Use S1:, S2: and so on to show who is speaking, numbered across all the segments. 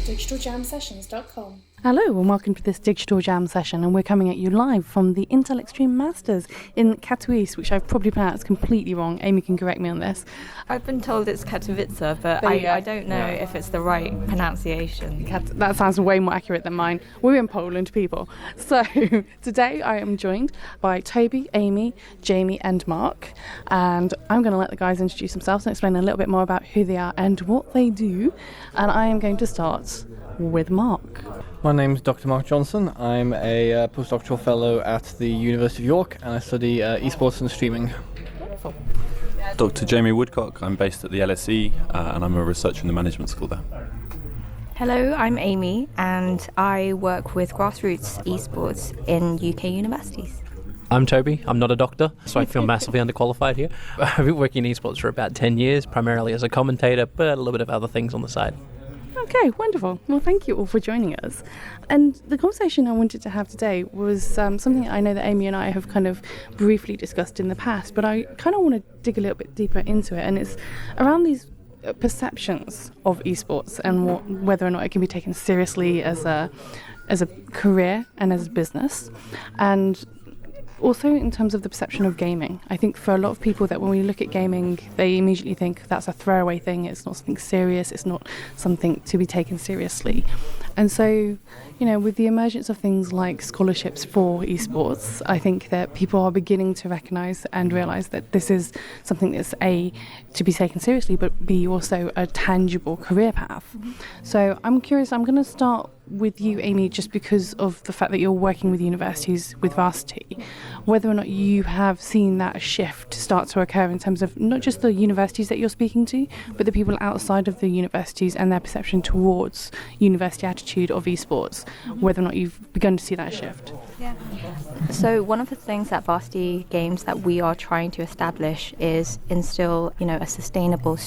S1: digitaljamsessions.com.
S2: Hello and welcome to this Digital Jam session, and we're coming at you live from the Intel Extreme Masters in Katowice, which I've probably pronounced completely wrong. Amy can correct me on this.
S3: I've been told it's Katowice, but I don't know if it's the right pronunciation.
S2: That sounds way more accurate than mine. We're in Poland, people. So today I am joined by Toby, Amy, Jamie and Mark, and I'm going to let the guys introduce themselves and explain a little bit more about who they are and what they do, and I am going to start with Mark.
S4: My name's Dr. Mark Johnson. I'm a postdoctoral fellow at the University of York, and I study esports and streaming.
S2: Wonderful.
S5: Dr. Jamie Woodcock. I'm based at the LSE and I'm a researcher in the management school there.
S3: Hello, I'm Amy and I work with grassroots esports in UK universities.
S6: I'm Toby. I'm not a doctor, so I feel massively underqualified here. I've been working in esports for about 10 years, primarily as a commentator, but a little bit of other things on the side.
S2: Okay, wonderful. Well, thank you all for joining us. And the conversation I wanted to have today was something I know that Amy and I have kind of briefly discussed in the past, but I kind of want to dig a little bit deeper into it, and it's around these perceptions of esports and whether or not it can be taken seriously as a career and as a business, and also in terms of the perception of gaming. I think for a lot of people that when we look at gaming, they immediately think that's a throwaway thing, it's not something serious, it's not something to be taken seriously. And so, you know, with the emergence of things like scholarships for esports, I think that people are beginning to recognise and realise that this is something that's A, to be taken seriously, but B, also a tangible career path. Mm-hmm. So I'm curious, I'm going to start with you, Amy, just because of the fact that you're working with universities with Varsity, whether or not you have seen that shift start to occur in terms of not just the universities that you're speaking to, but the people outside of the universities and their perception towards university attitude of esports, whether or not you've begun to see that shift.
S3: Yeah. So one of the things at Varsity Games that we are trying to establish is instill, a sustainable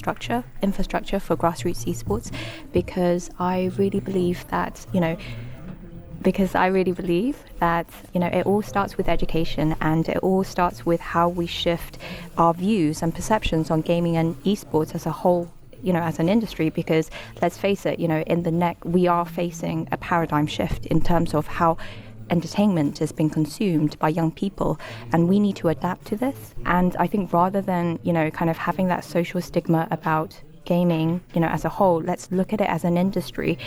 S3: infrastructure for grassroots esports, because I really believe that, it all starts with education, and it all starts with how we shift our views and perceptions on gaming and esports as a whole, as an industry, because let's face it, we are facing a paradigm shift in terms of how entertainment is being consumed by young people, and we need to adapt to this. And I think rather than, kind of having that social stigma about gaming, as a whole, let's look at it as an industry,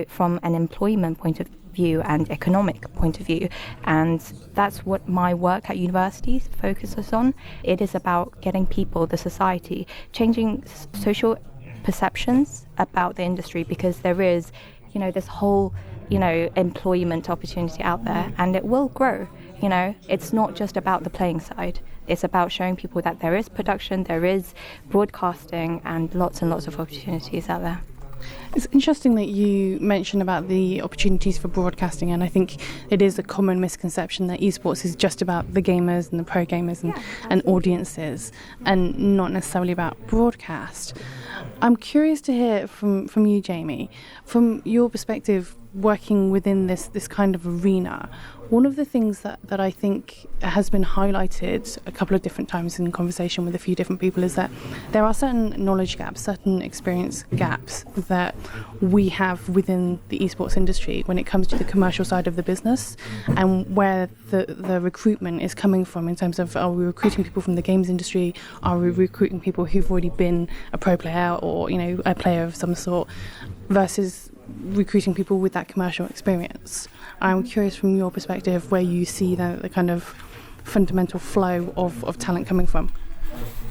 S3: from an employment point of view and economic point of view. And that's what my work at universities focuses on. It is about getting people, the society, changing social perceptions about the industry, because there is, this whole, employment opportunity out there, and it will grow. It's not just about the playing side. It's about showing people that there is production, there is broadcasting, and lots of opportunities out there.
S2: It's interesting that you mentioned about the opportunities for broadcasting, and I think it is a common misconception that esports is just about the gamers and the pro gamers and audiences, and not necessarily about broadcast. I'm curious to hear from you, Jamie, from your perspective working within this kind of arena. One of the things that I think has been highlighted a couple of different times in conversation with a few different people is that there are certain knowledge gaps, certain experience gaps that we have within the esports industry when it comes to the commercial side of the business, and where the recruitment is coming from in terms of, are we recruiting people from the games industry, are we recruiting people who've already been a pro player or a player of some sort, versus recruiting people with that commercial experience. I'm curious from your perspective where you see the kind of fundamental flow of talent coming from.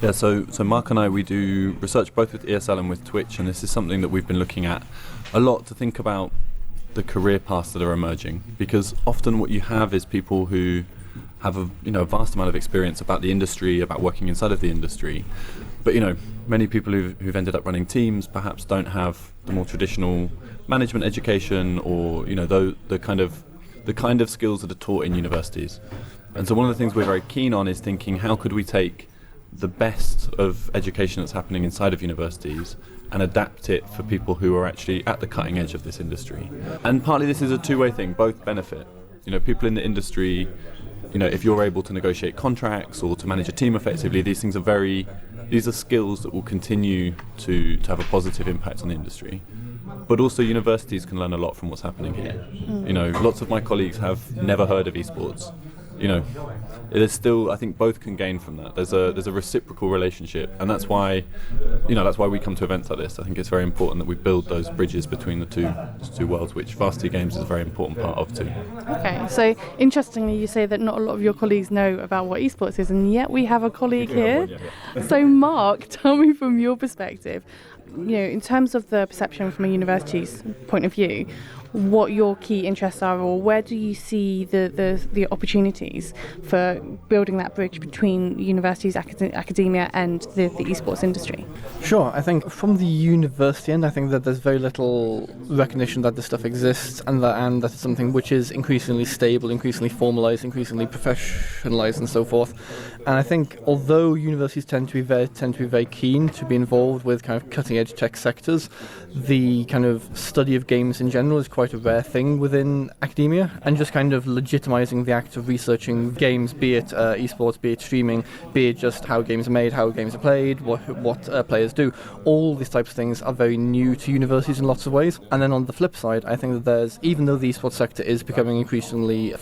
S5: Yeah, so Mark and I, we do research both with ESL and with Twitch, and this is something that we've been looking at a lot to think about the career paths that are emerging, because often what you have is people who have a vast amount of experience about the industry, about working inside of the industry, but many people who've ended up running teams perhaps don't have the more traditional management education, or the kind of skills that are taught in universities. And so one of the things we're very keen on is thinking, how could we take the best of education that's happening inside of universities and adapt it for people who are actually at the cutting edge of this industry. And partly this is a two-way thing, both benefit. People in the industry, if you're able to negotiate contracts or to manage a team effectively, these are skills that will continue to have a positive impact on the industry. but also universities can learn a lot from what's happening here. You know, lots of my colleagues have never heard of esports. You know, there's still, I think both can gain from that. There's a reciprocal relationship, and that's why we come to events like this. I think it's very important that we build those bridges between the two worlds, which Varsity Games is a very important part of too.
S2: Okay, so interestingly, you say that not a lot of your colleagues know about what esports is, and yet we have a colleague here. So, Mark, tell me from your perspective, you know, in terms of the perception from a university's point of view, what your key interests are, or where do you see the opportunities for building that bridge between universities, academia, and the esports industry?
S4: Sure, I think from the university end, I think that there's very little recognition that this stuff exists, and that it's something which is increasingly stable, increasingly formalised, increasingly professionalised, and so forth. And I think although universities tend to be very keen to be involved with kind of cutting edge tech sectors, the kind of study of games in general is quite a rare thing within academia, and just kind of legitimizing the act of researching games, be it esports, be it streaming, be it just how games are made, how games are played, what players do. All these types of things are very new to universities in lots of ways. And then on the flip side, I think that there's, even though the esports sector is becoming increasingly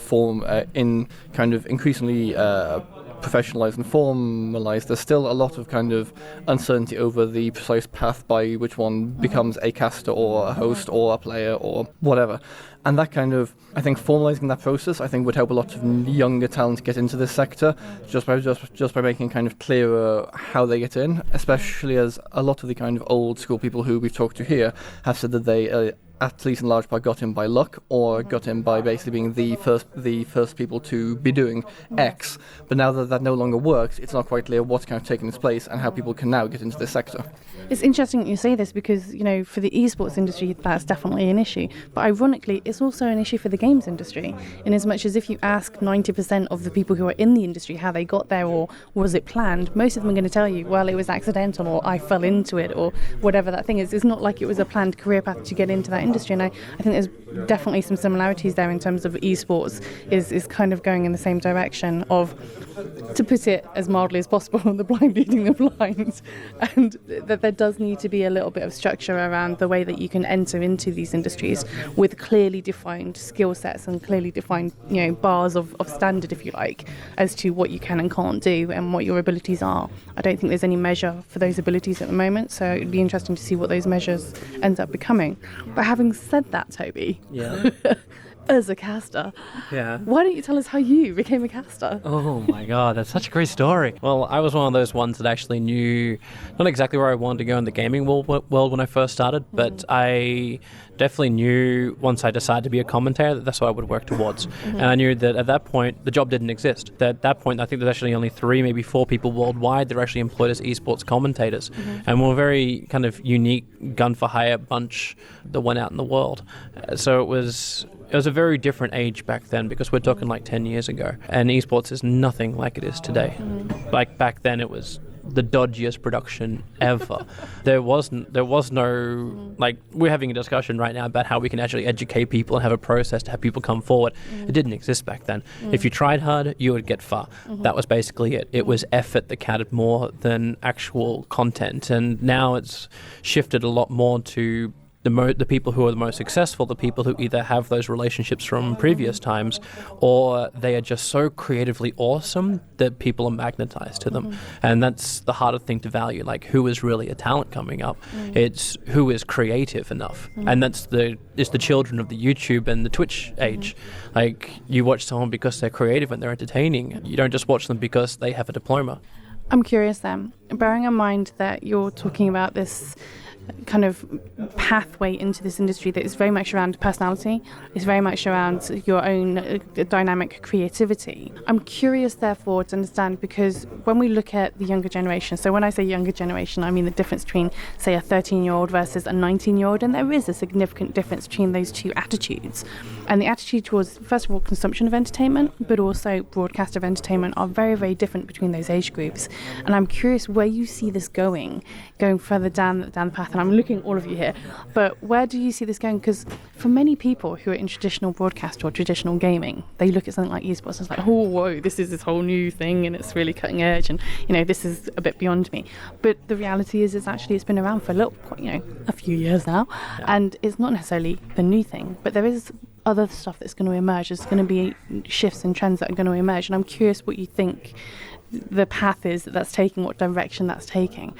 S4: professionalised and formalised, there's still a lot of kind of uncertainty over the precise path by which one becomes a caster or a host or a player or whatever. And that kind of, I think, formalising that process, I think, would help a lot of younger talent get into this sector, just by making kind of clearer how they get in, especially as a lot of the kind of old school people who we've talked to here have said that they at least in large part got in by luck, or got in by basically being the first people to be doing X. But now that no longer works, it's not quite clear what's kind of taking its place and how people can now get into this sector.
S2: It's interesting that you say this because, you know, for the esports industry, that's definitely an issue. But ironically, it's also an issue for the games industry, in as much as if you ask 90% of the people who are in the industry how they got there or was it planned, most of them are going to tell you, well, it was accidental, or I fell into it, or whatever that thing is. It's not like it was a planned career path to get into that industry. And I think there's definitely some similarities there in terms of esports is kind of going in the same direction of, to put it as mildly as possible, the blind leading the blind, and that there does need to be a little bit of structure around the way that you can enter into these industries with clearly defined skill sets and clearly defined, you know, bars of standard, if you like, as to what you can and can't do and what your abilities are. I don't think there's any measure for those abilities at the moment, so it'd be interesting to see what those measures end up becoming. But having said that, Toby,
S6: Yeah.
S2: as a caster,
S6: Yeah.
S2: why don't you tell us how you became a caster?
S6: Oh my god, that's such a great story. Well, I was one of those ones that actually knew not exactly where I wanted to go in the gaming world when I first started, but I definitely knew once I decided to be a commentator that that's what I would work towards. And I knew that at that point the job didn't exist. That at that point I think there's actually only 3, maybe 4 people worldwide that are actually employed as esports commentators. And we're a very kind of unique gun for hire bunch that went out in the world. So it was a very different age back then, because we're talking like 10 years ago, and esports is nothing like it is today. Like back then it was the dodgiest production ever. There was no, like, we're having a discussion right now about how we can actually educate people and have a process to have people come forward. It didn't exist back then. If you tried hard, you would get far. That was basically it. It was effort that counted more than actual content, and now it's shifted a lot more to the people who are the most successful, the people who either have those relationships from previous times, or they are just so creatively awesome that people are magnetized to them. And that's the harder thing to value, like who is really a talent coming up. It's who is creative enough. And it's the children of the YouTube and the Twitch age. Like, you watch someone because they're creative and they're entertaining. You don't just watch them because they have a diploma.
S2: I'm curious then, bearing in mind that you're talking about this kind of pathway into this industry that is very much around personality, it's very much around your own dynamic creativity. I'm curious, therefore, to understand, because when we look at the younger generation, so when I say younger generation, I mean the difference between, say, a 13-year-old versus a 19-year-old, and there is a significant difference between those two attitudes. And the attitude towards, first of all, consumption of entertainment, but also broadcast of entertainment are very, very different between those age groups. And I'm curious where you see this going further down the path and I'm looking at all of you here, but where do you see this going? Because for many people who are in traditional broadcast or traditional gaming, they look at something like esports and it's like, oh, whoa, this is this whole new thing and it's really cutting edge and, this is a bit beyond me. But the reality is actually it's been around for a few years now, and it's not necessarily the new thing, but there is other stuff that's going to emerge. There's going to be shifts and trends that are going to emerge, and I'm curious what you think the path is that's taking, what direction that's taking.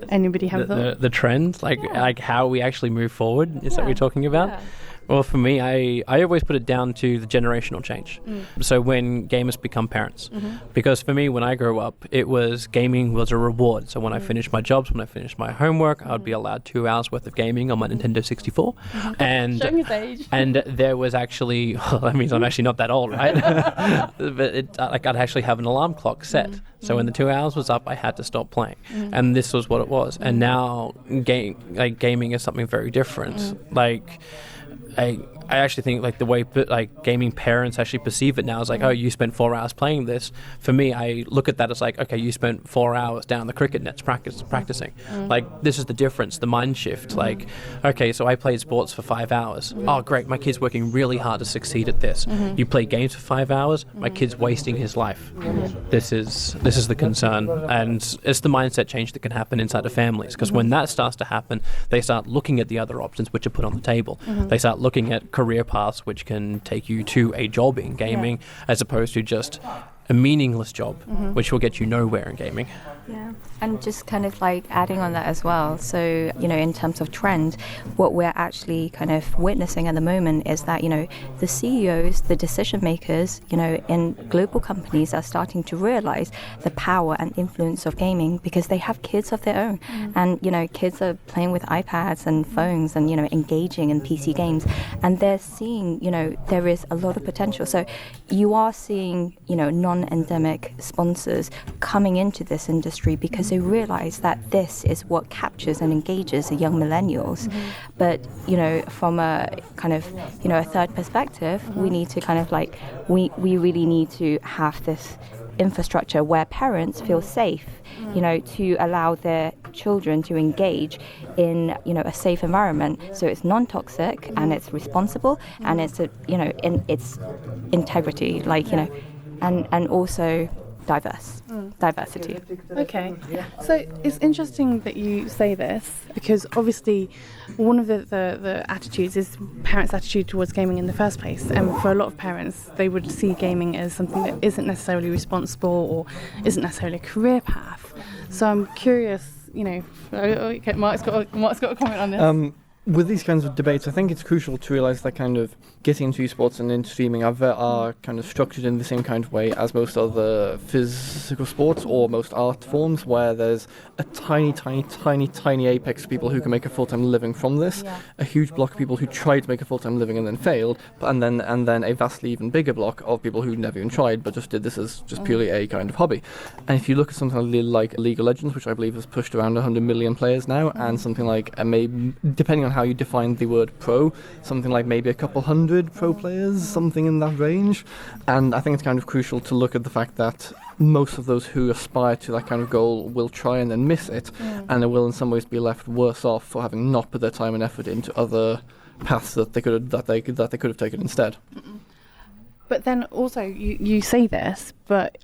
S2: Anybody have
S6: the trend, like how we actually move forward? Is that what you're talking about?
S2: Yeah.
S6: Well, for me, I always put it down to the generational change. So when gamers become parents. Because for me, when I grew up, it was gaming was a reward. So when I finished my jobs, when I finished my homework, I would be allowed 2 hours worth of gaming on my Nintendo 64. And
S2: showing his age.
S6: And there was actually, well, that means I'm actually not that old, right? But I'd actually have an alarm clock set. So when the 2 hours was up, I had to stop playing. And this was what it was. And now gaming is something very different. I actually think the way gaming parents actually perceive it now is oh, you spent 4 hours playing this. For me, I look at that as okay, you spent 4 hours down the cricket nets practicing. This is the difference, the mind shift. Okay, so I played sports for 5 hours. Oh, great, my kid's working really hard to succeed at this. You play games for 5 hours, my kid's wasting his life. This is the concern, and it's the mindset change that can happen inside of families, because when that starts to happen, they start looking at the other options which are put on the table. They start looking at career paths which can take you to a job in gaming, as opposed to just a meaningless job which will get you nowhere in gaming.
S3: Yeah, and just kind of adding on that as well. So, in terms of trend, what we're actually kind of witnessing at the moment is that, the CEOs, the decision makers, in global companies are starting to realize the power and influence of gaming, because they have kids of their own. And, kids are playing with iPads and phones and, engaging in PC games. And they're seeing, there is a lot of potential. So you are seeing, non-endemic sponsors coming into this industry because they realize that this is what captures and engages the young millennials. But, from a kind of, a third perspective, we need to kind of we really need to have this infrastructure where parents feel safe, to allow their children to engage in, a safe environment. So it's non-toxic and it's responsible and it's, in its integrity, and also diversity.
S2: Okay, so it's interesting that you say this, because obviously one of the attitudes is parents' attitude towards gaming in the first place, and for a lot of parents they would see gaming as something that isn't necessarily responsible or isn't necessarily a career path. So I'm curious, okay, Mark's got a comment on this.
S4: With these kinds of debates, I think it's crucial to realise that kind of getting into esports and into streaming are kind of structured in the same kind of way as most other physical sports or most art forms, where there's a tiny apex of people who can make a full-time living from this, a huge block of people who tried to make a full-time living and then failed, and then a vastly even bigger block of people who never even tried but just did this as just purely a kind of hobby. And if you look at something like League of Legends, which I believe has pushed around 100 million players now, and something like maybe, depending on how you define the word pro, something like maybe a couple hundred pro players, something in that range. And I think it's kind of crucial to look at the fact that most of those who aspire to that kind of goal will try and then miss it, and they will in some ways be left worse off for having not put their time and effort into other paths that they could have taken instead.
S2: But then also, you say this, but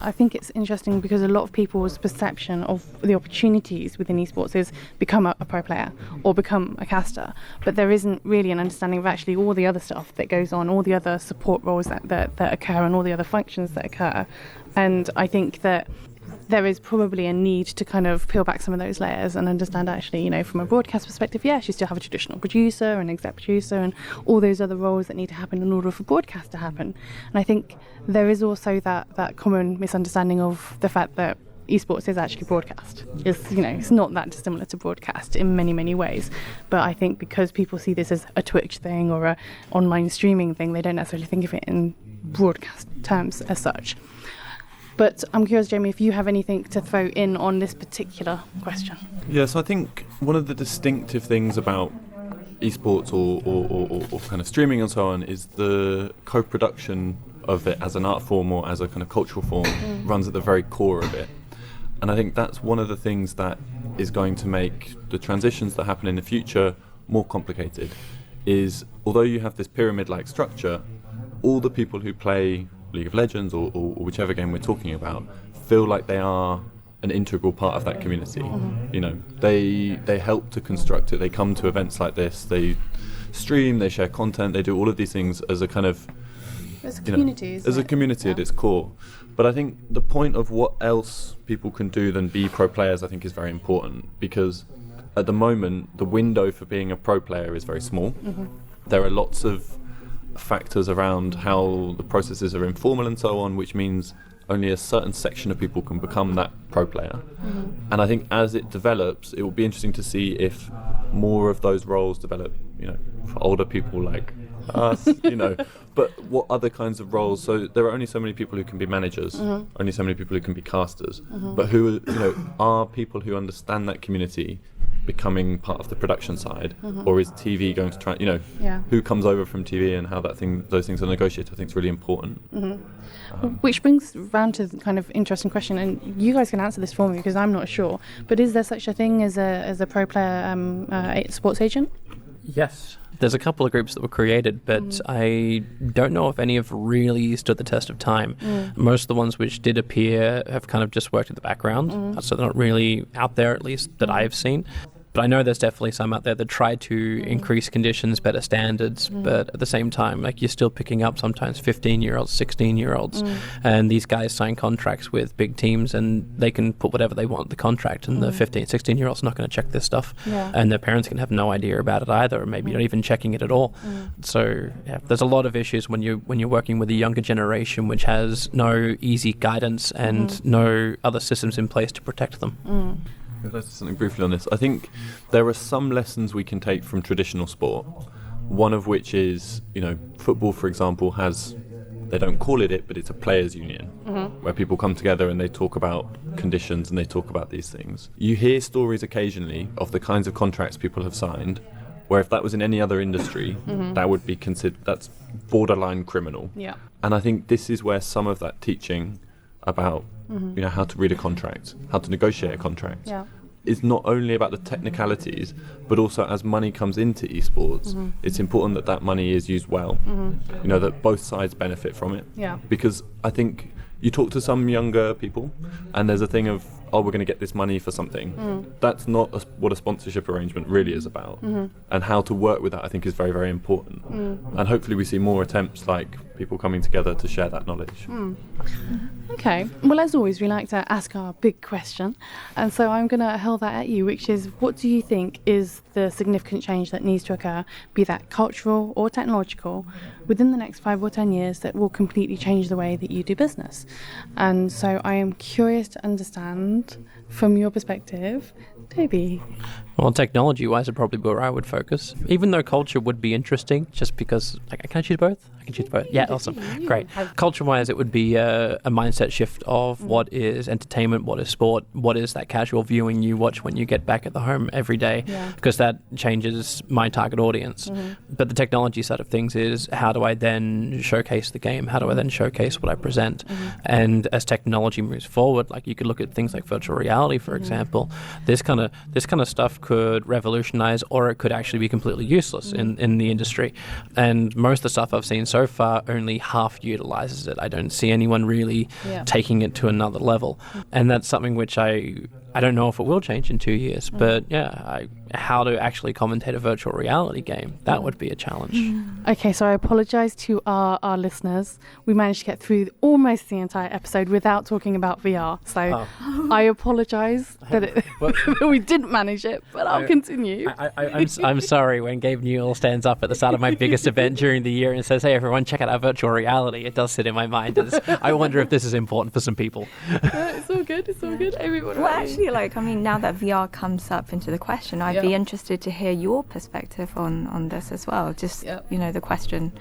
S2: I think it's interesting because a lot of people's perception of the opportunities within esports is become a pro player or become a caster. But there isn't really an understanding of actually all the other stuff that goes on, all the other support roles that occur and all the other functions that occur. And I think that there is probably a need to kind of peel back some of those layers and understand actually, from a broadcast perspective, yes, you still have a traditional producer and exec producer and all those other roles that need to happen in order for broadcast to happen. And I think there is also that common misunderstanding of the fact that esports is actually broadcast. It's not that dissimilar to broadcast in many, many ways. But I think because people see this as a Twitch thing or a online streaming thing, they don't necessarily think of it in broadcast terms as such. But I'm curious, Jamie, if you have anything to throw in on this particular question.
S5: Yeah, so I think one of the distinctive things about esports or kind of streaming and so on is the co-production of it as an art form or as a kind of cultural form runs at the very core of it. And I think that's one of the things that is going to make the transitions that happen in the future more complicated, is although you have this pyramid-like structure, all the people who play League of Legends or whichever game we're talking about feel like they are an integral part of that community. You know, they help to construct it. They come to events like this, they stream, they share content, they do all of these things as a kind of
S2: as a community,
S5: as a community at its core. But I think the point of what else people can do than be pro players, I think, is very important, because at the moment the window for being a pro player is very small. There are lots of factors around how the processes are informal and so on, which means only a certain section of people can become that pro player. And I think as it develops, it will be interesting to see if more of those roles develop, you know, for older people like us, you know, but what other kinds of roles? So there are only so many people who can be managers, only so many people who can be casters, but who, you know, are people who understand that community becoming part of the production side, or is TV going to try, you know, who comes over from TV and how those things are negotiated, I think is really important.
S2: Which brings round to the kind of interesting question, and you guys can answer this for me because I'm not sure, but is there such a thing as a pro player sports agent?
S6: Yes. There's a couple of groups that were created, but I don't know if any have really stood the test of time. Most of the ones which did appear have kind of just worked in the background, so they're not really out there, at least that I've seen. But I know there's definitely some out there that try to increase conditions, better standards, but at the same time, like, you're still picking up sometimes 15-year-olds, 16-year-olds, and these guys sign contracts with big teams and they can put whatever they want in the contract, and the 15, 16-year-old's not going to check this stuff, and their parents can have no idea about it either, or maybe not even checking it at all. So there's a lot of issues when you're working with a younger generation which has no easy guidance and no other systems in place to protect them.
S5: Let's do something briefly on this. I think there are some lessons we can take from traditional sport. One of which is, you know, football, for example, has, they don't call it, but it's a players' union, where people come together and they talk about conditions and they talk about these things. You hear stories occasionally of the kinds of contracts people have signed, where if that was in any other industry, that would be considered, that's borderline criminal. And I think this is where some of that teaching about you know, how to read a contract, how to negotiate a contract, is not only about the technicalities, but also as money comes into esports, it's important that that money is used well. You know, that both sides benefit from it. Because I think you talk to some younger people and there's a thing of, oh, we're going to get this money for something. That's not what a sponsorship arrangement really is about. And how to work with that, I think, is very, very important. And hopefully we see more attempts like people coming together to share that knowledge.
S2: Okay. Well, as always, we like to ask our big question. And so I'm going to hurl that at you, which is, what do you think is the significant change that needs to occur, be that cultural or technological, within the next 5 or 10 years that will completely change the way that you do business? And so I am curious to understand, from your perspective, Toby.
S6: Well, technology-wise, it'd probably be where I would focus. Even though culture would be interesting, just because, like, can I choose both? I can choose both. Yeah, awesome. Great. Culture-wise, it would be a mindset shift of what is entertainment, what is sport, what is that casual viewing you watch when you get back at the home every day, because that changes my target audience. But the technology side of things is, how do I then showcase the game? How do I then showcase what I present? And as technology moves forward, like, you could look at things like virtual reality, for example. This kind of stuff could revolutionize, or it could actually be completely useless in the industry. And most of the stuff I've seen so far only half utilizes it. I don't see anyone really taking it to another level. And that's something which I don't know if it will change in 2 years, but how to actually commentate a virtual reality game, that would be a challenge.
S2: Okay, so I apologise to our listeners. We managed to get through almost the entire episode without talking about VR. So I apologise that we didn't manage it, but I'll continue.
S6: I'm sorry when Gabe Newell stands up at the start of my biggest event during the year and says, hey, everyone, check out our virtual reality. It does sit in my mind. I wonder if this is important for some people.
S2: It's all good. It's all good. Everyone.
S3: Well, actually, now that VR comes up into the question, I'd be interested to hear your perspective on this as well. Just, the question,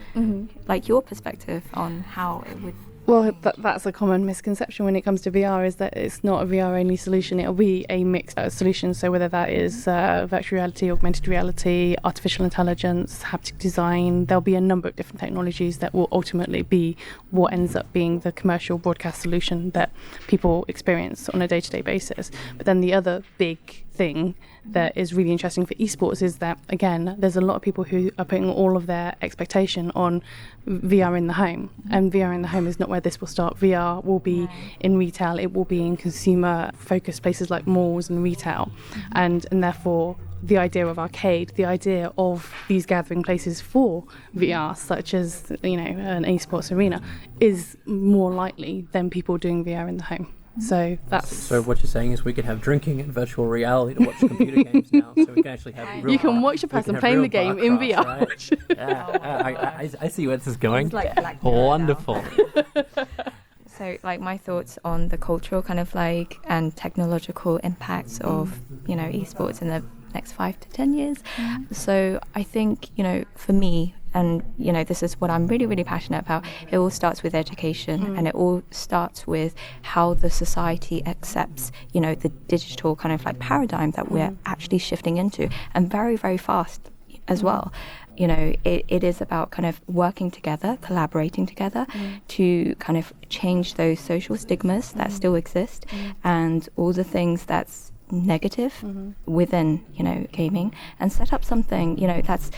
S3: like your perspective on how it would
S2: Well, that's a common misconception when it comes to VR, is that it's not a VR-only solution. It'll be a mixed solution. So whether that is virtual reality, augmented reality, artificial intelligence, haptic design, there'll be a number of different technologies that will ultimately be what ends up being the commercial broadcast solution that people experience on a day-to-day basis. But then the other big thing that is really interesting for esports is that, again, there's a lot of people who are putting all of their expectation on VR in the home, and VR in the home is not where this will start. VR will be in retail, it will be in consumer focused places like malls and retail, and therefore the idea of arcade, the idea of these gathering places for VR, such as, you know, an esports arena, is more likely than people doing VR in the home. So that's...
S6: So what you're saying is we could have drinking in virtual reality to watch computer games now, so we can actually have real...
S2: You can watch a person playing the game in VR.
S6: Right? Yeah, I see where this is going.
S3: It's like Black Mirror
S6: Wonderful.
S3: So, like, my thoughts on the cultural kind of like and technological impacts of, you know, esports in the next 5 to 10 years. So I think, you know, for me, and, you know, this is what I'm really, really passionate about, it all starts with education, and it all starts with how the society accepts, you know, the digital kind of like paradigm that we're actually shifting into, and very, very fast as well. You know, it is about kind of working together, collaborating together to kind of change those social stigmas that still exist, and all the things that's negative within, you know, gaming, and set up something, you know, that's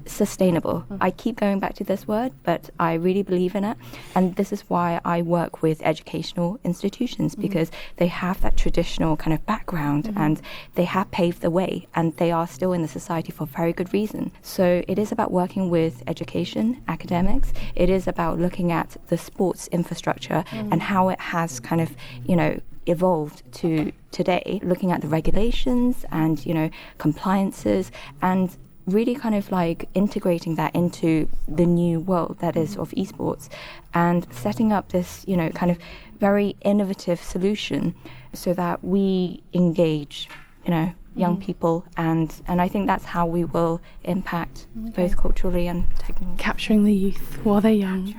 S3: sustainable. I keep going back to this word, but I really believe in it, and this is why I work with educational institutions, because they have that traditional kind of background, and they have paved the way, and they are still in the society for very good reason. So it is about working with education, academics. It is about looking at the sports infrastructure and how it has kind of, you know, evolved to today, looking at the regulations and, you know, compliances, and really kind of like integrating that into the new world that is of esports, and setting up this, you know, kind of very innovative solution so that we engage, you know, young people, and I think that's how we will impact both culturally and technically.
S2: Capturing the youth while they're young.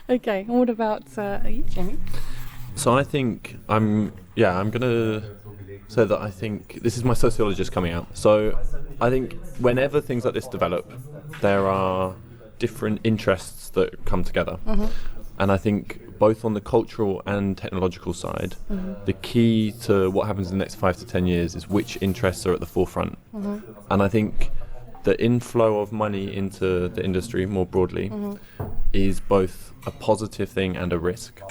S2: Okay, and what about you, Jamie?
S5: So I think I'm going to say that I think this is my sociologist coming out. So I think whenever things like this develop, there are different interests that come together. And I think both on the cultural and technological side, the key to what happens in the next 5 to 10 years is which interests are at the forefront. And I think the inflow of money into the industry more broadly is both a positive thing and a risk.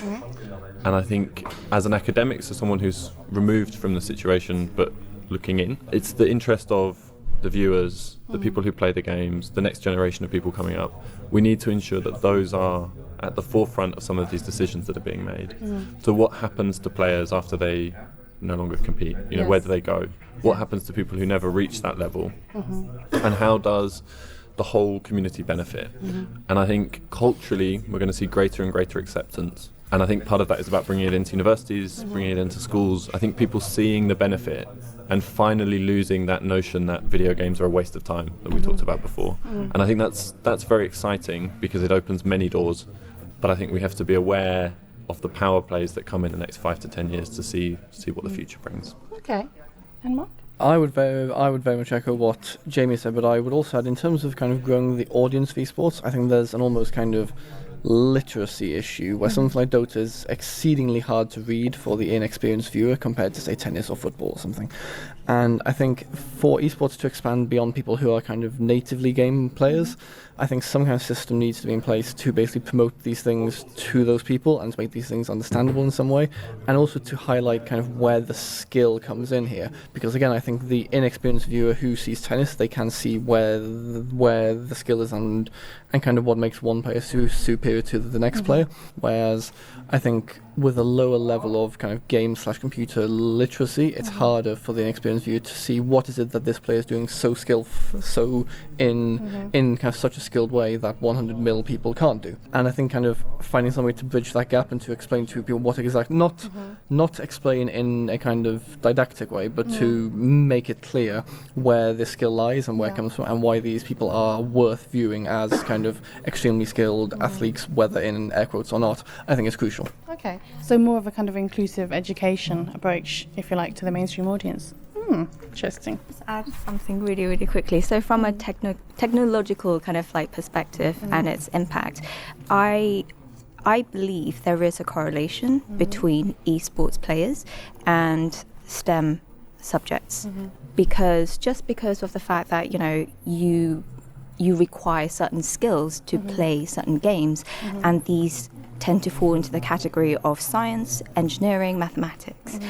S5: And I think as an academic, so someone who's removed from the situation but looking in, it's the interest of the viewers, the people who play the games, the next generation of people coming up. We need to ensure that those are at the forefront of some of these decisions that are being made. So what happens to players after they no longer compete? You know, where do they go? What happens to people who never reach that level? And how does the whole community benefit? And I think culturally we're going to see greater and greater acceptance. And I think part of that is about bringing it into universities, bringing it into schools. I think people seeing the benefit and finally losing that notion that video games are a waste of time that we talked about before. And I think that's very exciting because it opens many doors. But I think we have to be aware of the power plays that come in the next 5 to 10 years to see what the future brings.
S2: Okay, and Mark?
S4: I would very much echo what Jamie said, but I would also add, in terms of kind of growing the audience for esports, I think there's an almost kind of literacy issue where something like Dota is exceedingly hard to read for the inexperienced viewer compared to, say, tennis or football or something. And I think for esports to expand beyond people who are kind of natively game players, I think some kind of system needs to be in place to basically promote these things to those people and to make these things understandable in some way, and also to highlight kind of where the skill comes in here. Because again, I think the inexperienced viewer who sees tennis, they can see where the skill is and kind of what makes one player superior to the next player. Whereas I think with a lower level of kind of game/computer literacy, it's harder for the inexperienced student's view to see what is it that this player is doing so in kind of such a skilled way that 100 mil people can't do. And I think kind of finding some way to bridge that gap and to explain to people what exactly, not explain in a kind of didactic way, but to make it clear where this skill lies and where it comes from, and why these people are worth viewing as kind of extremely skilled athletes, whether in air quotes or not, I think is crucial.
S2: Okay, so more of a kind of inclusive education approach, if you like, to the mainstream audience. Interesting.
S3: Just add something really, really quickly. So from a technological kind of like perspective and its impact, I believe there is a correlation between esports players and STEM subjects, because of the fact that you require certain skills to play certain games, and these tend to fall into the category of science, engineering, mathematics.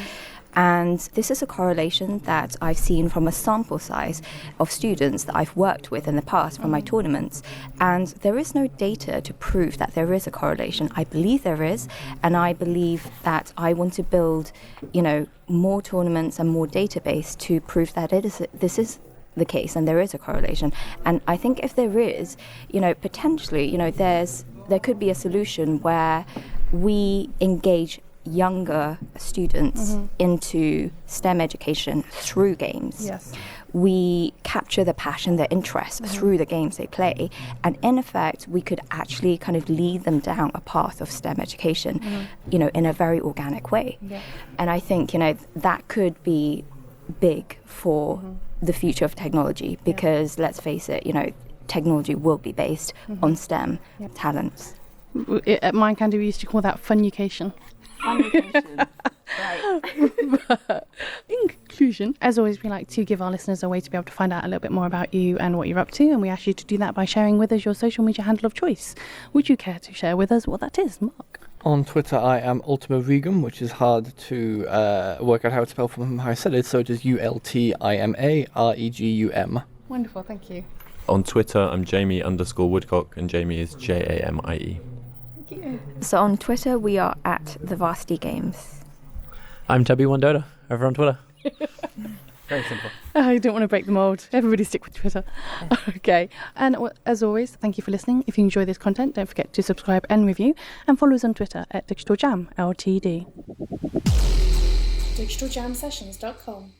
S3: And this is a correlation that I've seen from a sample size of students that I've worked with in the past from my tournaments. And there is no data to prove that there is a correlation. I believe there is, and I believe that I want to build, more tournaments and more database to prove that this is the case and there is a correlation. And I think if there is, potentially, there could be a solution where we engage younger students into STEM education through games.
S2: Yes.
S3: We capture their passion, their interest through the games they play, and in effect we could actually kind of lead them down a path of STEM education, in a very organic way. And I think that could be big for the future of technology, because let's face it, technology will be based on STEM talents.
S2: At Mindcandy we used to call that funucation. But in conclusion, as always, we like to give our listeners a way to be able to find out a little bit more about you and what you're up to, and we ask you to do that by sharing with us your social media handle of choice. Would you care to share with us what that is, Mark?
S4: On Twitter, I am Ultima Regum, which is hard to work out how to spell from how I said it, so it is ULTIMAREGUM.
S2: Wonderful, thank you.
S5: On Twitter, I'm Jamie_Woodcock, and Jamie is JAMIE.
S3: So on Twitter, we are at the Varsity Games.
S6: I'm Tubby Wandota over on Twitter. Very simple.
S2: I don't want to break the mould. Everybody stick with Twitter. Okay. And as always, thank you for listening. If you enjoy this content, don't forget to subscribe and review, and follow us on Twitter at Digital Jam Ltd.
S1: digitaljamsessions.com